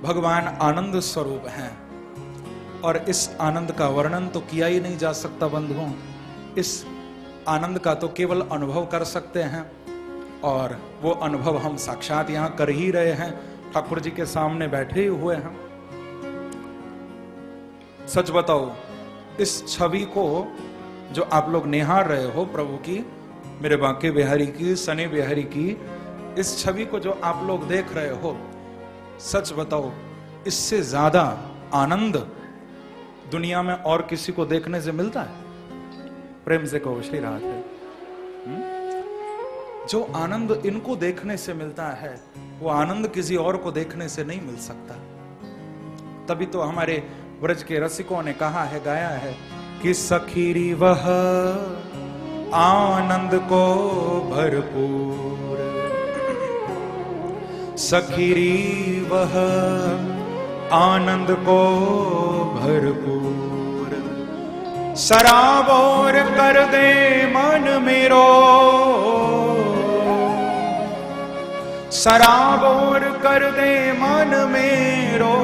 भगवान आनंद स्वरूप हैं और इस आनंद का वर्णन तो किया ही नहीं जा सकता बंधुओं। इस आनंद का तो केवल अनुभव कर सकते हैं और वो अनुभव हम साक्षात यहां कर ही रहे हैं, ठाकुर जी के सामने बैठे ही हुए हैं। सच बताओ, इस छवि को जो आप लोग निहार रहे हो प्रभु की, मेरे बांके बिहारी की, सने बिहारी की, इस छवि को जो आप लोग देख रहे हो, सच बताओ इससे ज्यादा आनंद दुनिया में और किसी को देखने से मिलता है? प्रेम से कहो श्री राधे। जो आनंद इनको देखने से मिलता है वो आनंद किसी और को देखने से नहीं मिल सकता। तभी तो हमारे ब्रज के रसिकों ने कहा है, गाया है कि सखीरी वह आनंद को भरपूर, सखीरी वह आनंद को भरपूर, सराबोर कर दे मन मेरो, सराबोर कर दे मन मेरो,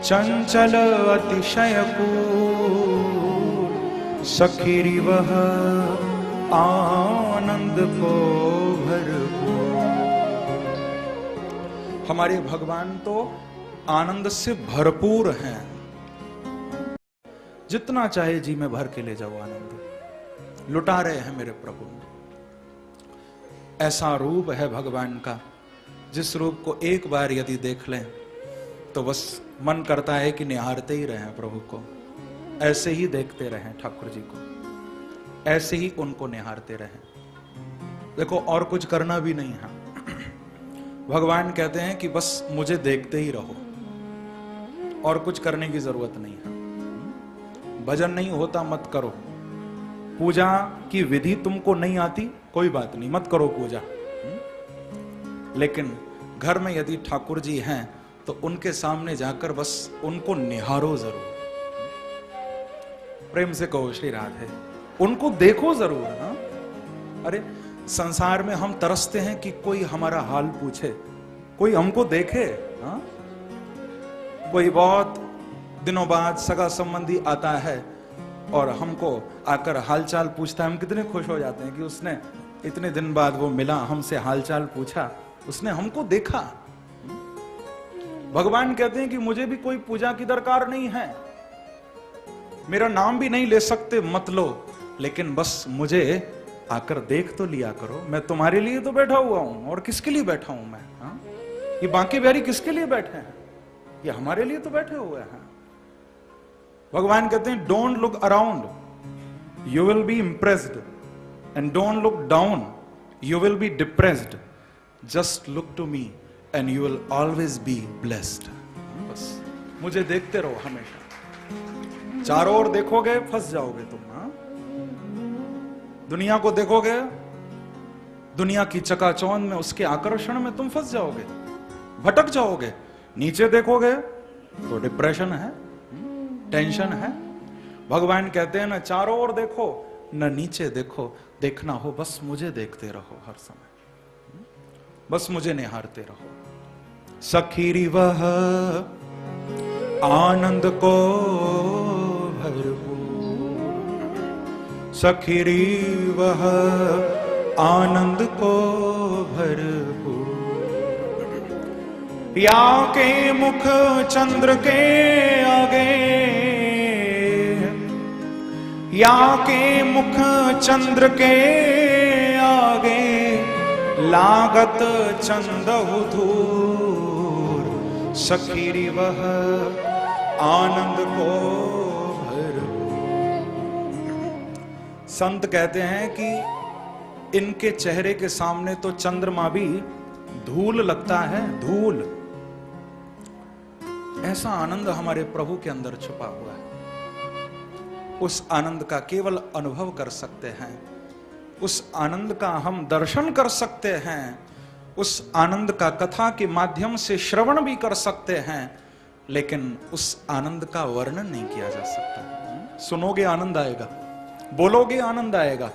चंचल अतिशय पूर, सखीरी वह आनंद को भरपूर। हमारे भगवान तो आनंद से भरपूर हैं, जितना चाहे जी में भर के ले जाओ आनंद लुटा रहे हैं मेरे प्रभु। ऐसा रूप है भगवान का, जिस रूप को एक बार यदि देख लें तो बस मन करता है कि निहारते ही रहें प्रभु को, ऐसे ही देखते रहें ठाकुर जी को, ऐसे ही उनको निहारते रहें। देखो और कुछ करना भी नहीं है। भगवान कहते हैं कि बस मुझे देखते ही रहो, और कुछ करने की जरूरत नहीं है। भजन नहीं होता मत करो, पूजा की विधि तुमको नहीं आती कोई बात नहीं, मत करो पूजा। लेकिन घर में यदि ठाकुर जी हैं तो उनके सामने जाकर बस उनको निहारो जरूर। प्रेम से कहो श्री राधे, उनको देखो जरूर। हाँ? अरे संसार में हम तरसते हैं कि कोई हमारा हाल पूछे, कोई हमको देखे। हाँ? कोई बहुत दिनों बाद सगा संबंधी आता है और हमको आकर हालचाल पूछता है, हम कितने खुश हो जाते हैं कि उसने इतने दिन बाद वो मिला, हमसे हालचाल पूछा, उसने हमको देखा। भगवान कहते हैं कि मुझे भी कोई पूजा की दरकार नहीं है, मेरा नाम भी नहीं ले सकते मत लो, लेकिन बस मुझे आकर देख तो लिया करो। मैं तुम्हारे लिए तो बैठा हुआ हूं, और किसके लिए बैठा हूं मैं? हाँ? ये बांके बिहारी किसके लिए बैठे हैं? ये हमारे लिए तो बैठे हुए हैं। भगवान कहते हैं don't look around, you will be impressed, and don't look down, you will be depressed, just look to me and you will always be blessed. बस मुझे देखते रहो हमेशा, चारों ओर देखोगे फंस जाओगे तुम। हाँ? दुनिया को देखोगे, दुनिया की चकाचौंध में, उसके आकर्षण में तुम फंस जाओगे, भटक जाओगे। नीचे देखोगे तो डिप्रेशन है, टेंशन है। भगवान कहते हैं ना चारों ओर देखो न नीचे देखो, देखना हो बस मुझे देखते रहो हर समय, बस मुझे निहारते रहो। सखीरी वह आनंद को भरपूर, सखीरी वह आनंद को भरपूर, या के मुख चंद्र के आगे, या के मुख चंद्र के आगे, लागत चंदहु धूर, सखीरी वह आनंद को भरपूर। संत कहते हैं कि इनके चेहरे के सामने तो चंद्रमा भी धूल लगता है, धूल। ऐसा आनंद हमारे प्रभु के अंदर छुपा हुआ है। उस आनंद का केवल अनुभव कर सकते हैं, उस आनंद का हम दर्शन कर सकते हैं, उस आनंद का कथा के माध्यम से श्रवण भी कर सकते हैं, लेकिन उस आनंद का वर्णन नहीं किया जा सकता। सुनोगे आनंद आएगा, बोलोगे आनंद आएगा,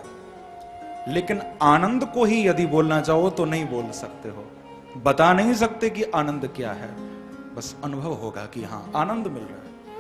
लेकिन आनंद को ही यदि बोलना चाहो तो नहीं बोल सकते हो, बता नहीं सकते कि आनंद क्या है। बस अनुभव होगा कि हाँ आनंद मिल रहा है।